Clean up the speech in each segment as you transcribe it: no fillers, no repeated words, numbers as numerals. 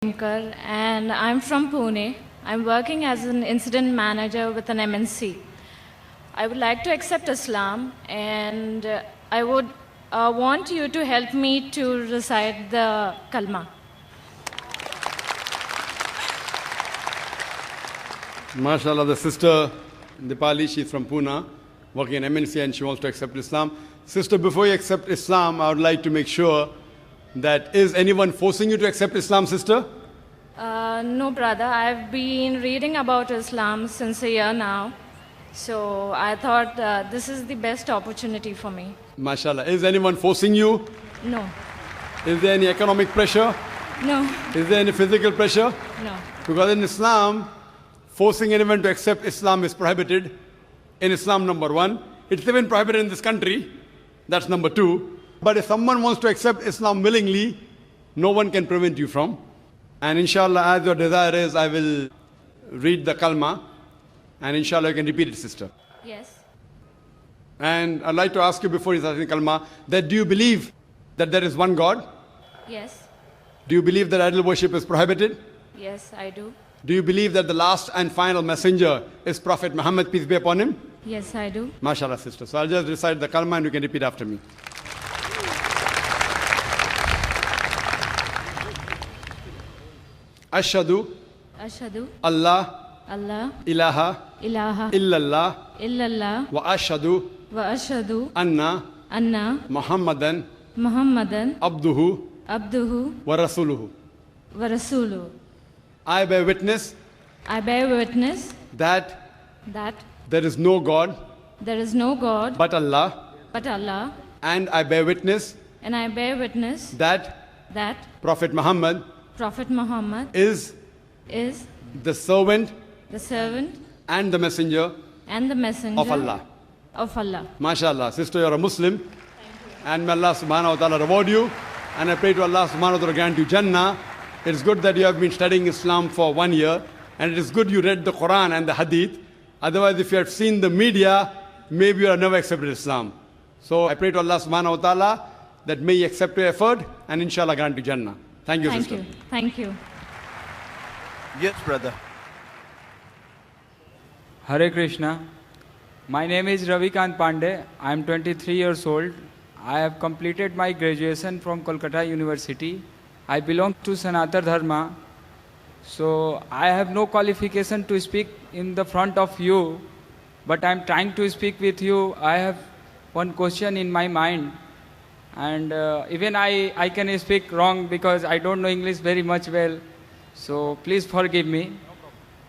Premkar and I'm from Pune. I'm working as an incident manager with an MNC. I would like to accept Islam and I would want you to help me to recite the Kalma. MashaAllah, the sister Dipali, she's from Pune, working in MNC and she wants to accept Islam. Sister, before you accept Islam, I would like to make sure that is anyone forcing you to accept Islam, sister? No, brother. I've been reading about Islam since a year now. So I thought this is the best opportunity for me. MashaAllah. Is anyone forcing you? No. Is there any economic pressure? No. Is there any physical pressure? No. Because in Islam, forcing anyone to accept Islam is prohibited. In Islam, number one. It's even prohibited in this country. That's number two. But if someone wants to accept Islam willingly, no one can prevent you from. And inshallah, as your desire is, I will read the kalma. And inshallah, you can repeat it, sister. Yes. And I'd like to ask you before you start the kalma, that do you believe that there is one God? Yes. Do you believe that idol worship is prohibited? Yes, I do. Do you believe that the last and final messenger is Prophet Muhammad, peace be upon him? Yes, I do. MashaAllah, sister. So I'll just recite the kalma and you can repeat after me. Ashhadu Ashhadu Allah Allah ilaha ilaha illallah illallah wa ashhadu wa ashhadu anna anna Muhammadan Muhammadan abduhu abduhu wa rasuluhu. wa rasuluhu. I bear witness I bear witness that that there is no God there is no God but Allah, but Allah, and I bear witness and I bear witness that that Prophet Muhammad Prophet Muhammad is is the servant the servant and the messenger and the messenger of Allah. Of Allah. MashaAllah. Sister, you're a Muslim. And may Allah subhanahu wa ta'ala reward you. And I pray to Allah subhanahu wa ta'ala grant you Jannah. It is good that you have been studying Islam for 1 year. And it is good you read the Quran and the Hadith. Otherwise, if you had seen the media, maybe you have never accepted Islam. So I pray to Allah subhanahu wa ta'ala that may He accept your effort and inshallah grant you Jannah. Thank you, sister. Thank you. Yes, brother. Hare Krishna. My name is Ravikant Pandey. I am 23 years old. I have completed my graduation from Kolkata University. I belong to Sanatana Dharma. So I have no qualification to speak in the front of you, but I am trying to speak with you. I have one question in my mind. And even I can speak wrong because I don't know English very much well. So please forgive me.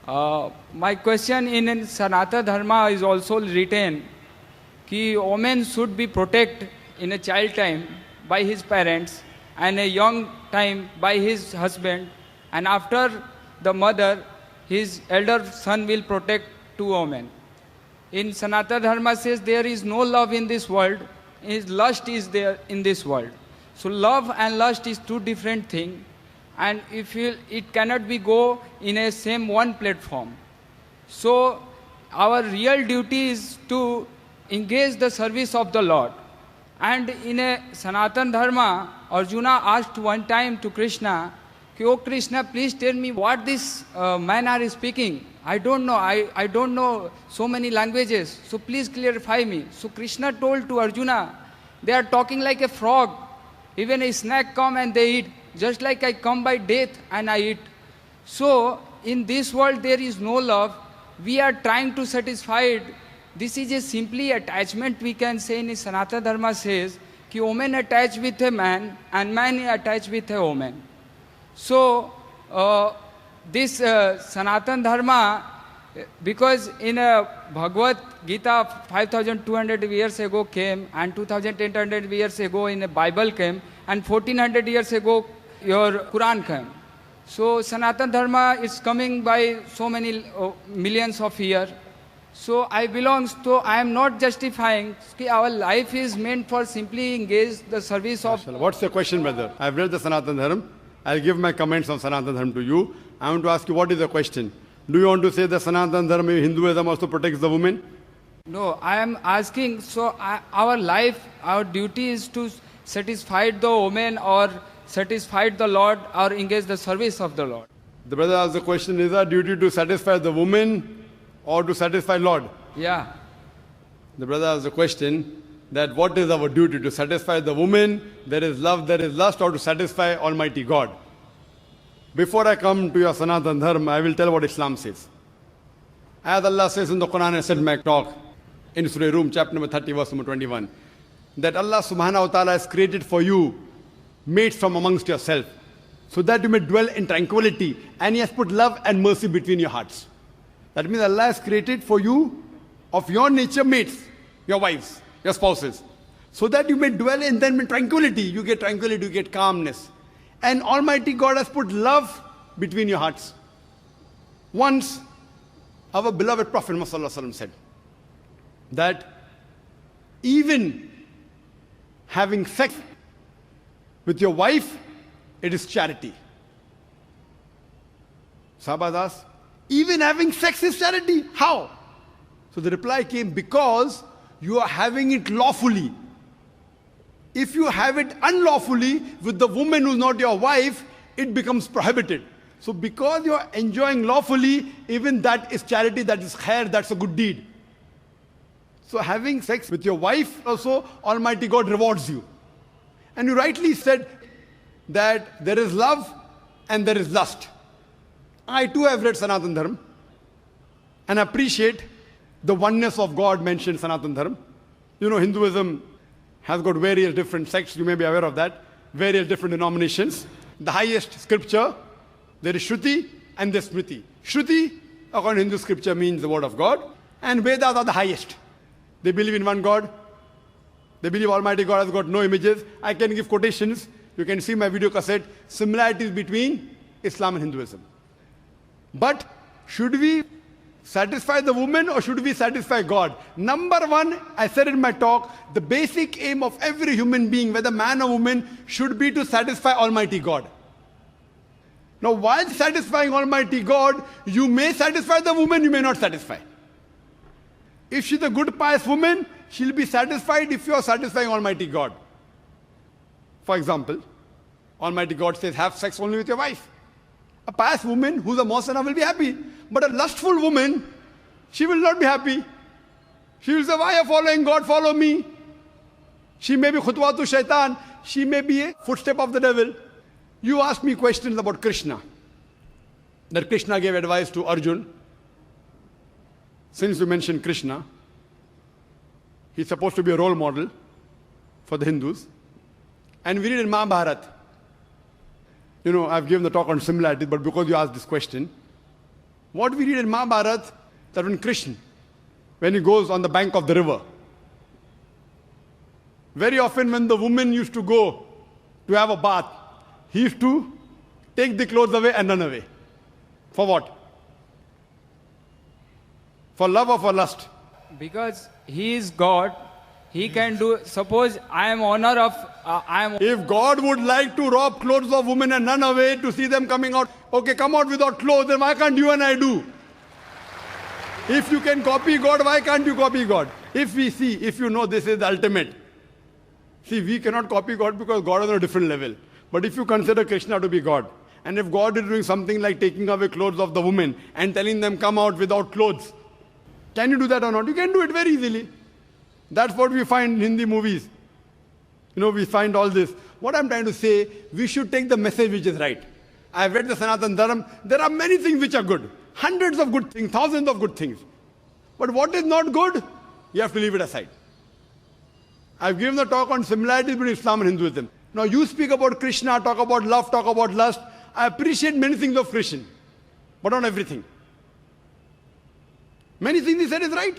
My question in Sanatana Dharma is also written that women should be protected in a child time by his parents and a young time by his husband, and after the mother, his elder son will protect two women. In Sanatana Dharma says there is no love in this world, lust is there in this world. So love and lust is two different things. And it cannot be go in a same one platform. So our real duty is to engage the service of the Lord. And in a Sanatana Dharma, Arjuna asked one time to Krishna, "Oh Krishna, please tell me what this men are speaking. I don't know. I don't know so many languages. So please clarify me." So Krishna told to Arjuna, "They are talking like a frog. Even a snake come and they eat. Just like I come by death and I eat." So in this world there is no love. We are trying to satisfy it. This is a simply attachment, we can say. In Sanatana Dharma says that woman attached with a man and man attached with a woman. So this Sanatana Dharma, because in Bhagavad Gita 5200 years ago came, and 2800 years ago in the Bible came, and 1400 years ago your Quran came. So Sanatana Dharma is coming by so many millions of years. So I am not justifying that our life is meant for simply engage the service of... What's your question, brother? I've read the Sanatana Dharma. I'll give my comments on Sanatana Dharma to you. I want to ask you, what is the question? Do you want to say that Sanatana Dharma, Hinduism also protects the woman? No, I am asking, our life, our duty is to satisfy the woman or satisfied the Lord or engage the service of the Lord. The brother asked the question, is our duty to satisfy the woman or to satisfy Lord? Yeah. The brother asked the question that what is our duty, to satisfy the woman, there is love, there is lust, or to satisfy Almighty God? Before I come to your Sanatan Dharma, I will tell what Islam says. As Allah says in the Quran, I said in my talk in Surah Rum, chapter number 30, verse number 21, that Allah subhanahu wa ta'ala has created for you mates from amongst yourself, so that you may dwell in tranquility, and He has put love and mercy between your hearts. That means Allah has created for you of your nature mates, your wives, your spouses, so that you may dwell in them in tranquility. You get tranquility, you get calmness. And Almighty God has put love between your hearts. Once, our beloved Prophet Muhammad said that even having sex with your wife, it is charity. Sahabas asked, even having sex is charity? How? So the reply came, because you are having it lawfully. If you have it unlawfully with the woman who is not your wife, it becomes prohibited. So because you are enjoying lawfully, even that is charity, that is khair, that's a good deed. So having sex with your wife also, Almighty God rewards you. And you rightly said that there is love and there is lust. I too have read Sanatan Dharma and appreciate the oneness of God mentioned in Sanatan Dharma. You know, Hinduism has got various different sects, you may be aware of that, various different denominations. The highest scripture, there is Shruti and there's Smriti. Shruti, according to Hindu scripture, means the word of God, and Vedas are the highest. They believe in one God. They believe Almighty God has got no images. I can give quotations. You can see my video cassette, similarities between Islam and Hinduism. But should we satisfy the woman or should we satisfy God? Number one, I said in my talk, the basic aim of every human being, whether man or woman, should be to satisfy Almighty God. Now, while satisfying Almighty God, you may satisfy the woman, you may not satisfy. If she's a good, pious woman, she'll be satisfied if you are satisfying Almighty God. For example, Almighty God says, have sex only with your wife. A pious woman who's a Mohsana will be happy. But a lustful woman, she will not be happy. She will say, why are you following God? Follow me. She may be khutwatu shaitan. She may be a footstep of the devil. You ask me questions about Krishna. That Krishna gave advice to Arjun. Since you mentioned Krishna, he's supposed to be a role model for the Hindus. And we read in Mahabharata. You know, I've given the talk on similarity, but because you asked this question, what we read in Mahabharata, that when Krishna, when he goes on the bank of the river, very often when the woman used to go to have a bath, he used to take the clothes away and run away. For what? For love or for lust? Because He is God, He can do, suppose I am owner of, If God would like to rob clothes of women and run away to see them coming out, okay, come out without clothes, then why can't you and I do? If you can copy God, why can't you copy God? If we see, if you know this is the ultimate. See, we cannot copy God because God is on a different level. But if you consider Krishna to be God, and if God is doing something like taking away clothes of the women and telling them come out without clothes, can you do that or not? You can do it very easily. That's what we find in Hindi movies. You know, we find all this. What I'm trying to say, we should take the message which is right. I've read the Sanatan Dharma. There are many things which are good. Hundreds of good things, thousands of good things. But what is not good, you have to leave it aside. I've given the talk on similarities between Islam and Hinduism. Now you speak about Krishna, talk about love, talk about lust. I appreciate many things of Krishna, but not everything. Many things he said is right.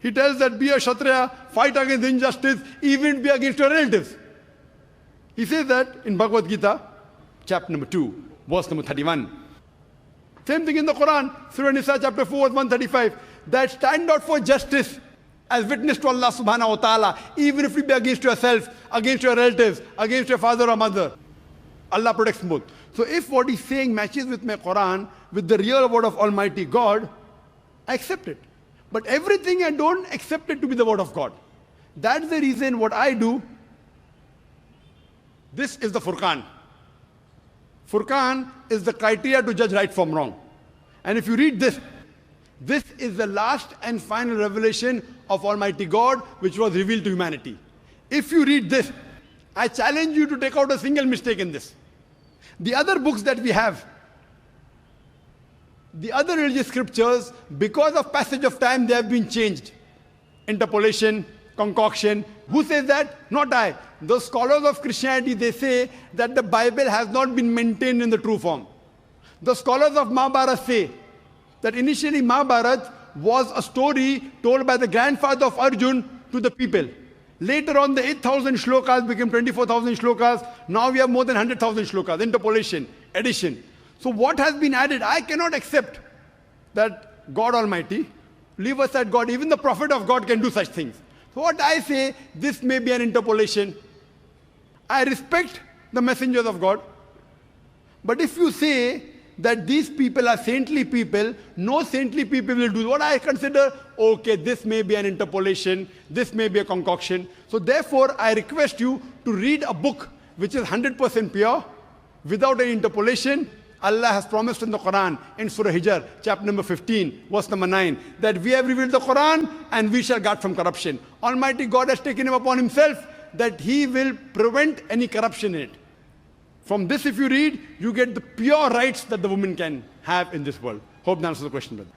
He tells that be a Kshatriya, fight against injustice, even be against your relatives. He says that in Bhagavad Gita, chapter number 2, verse number 31. Same thing in the Quran, Surah Nisa, chapter 4, verse 135. That stand out for justice as witness to Allah subhanahu wa ta'ala, even if it be against yourself, against your relatives, against your father or mother. Allah protects both. So if what he's saying matches with my Quran, with the real word of Almighty God, I accept it. But everything I don't accept it to be the word of God. That's the reason what I do, This is the Furqan. Furqan is the criteria to judge right from wrong. And if you read this, this is the last and final revelation of Almighty God which was revealed to humanity. If you read this, I challenge you to take out a single mistake in this. The other books that we have, the other religious scriptures, because of passage of time, they have been changed. Interpolation, concoction. Who says that? Not I. The scholars of Christianity, they say that the Bible has not been maintained in the true form. The scholars of Mahabharata say that initially Mahabharata was a story told by the grandfather of Arjun to the people. Later on, the 8,000 shlokas became 24,000 shlokas. Now we have more than 100,000 shlokas. Interpolation, addition. So what has been added? I cannot accept that God Almighty, leave aside God, even the prophet of God can do such things. So what I say, this may be an interpolation. I respect the messengers of God. But if you say that these people are saintly people, no saintly people will do what I consider, okay, this may be an interpolation, this may be a concoction. So therefore, I request you to read a book which is 100% pure, without any interpolation. Allah has promised in the Quran, in Surah Hijr, chapter number 15, verse number 9, that we have revealed the Quran and we shall guard from corruption. Almighty God has taken him upon himself that he will prevent any corruption in it. From this, if you read, you get the pure rights that the woman can have in this world. Hope that answers the question, brother.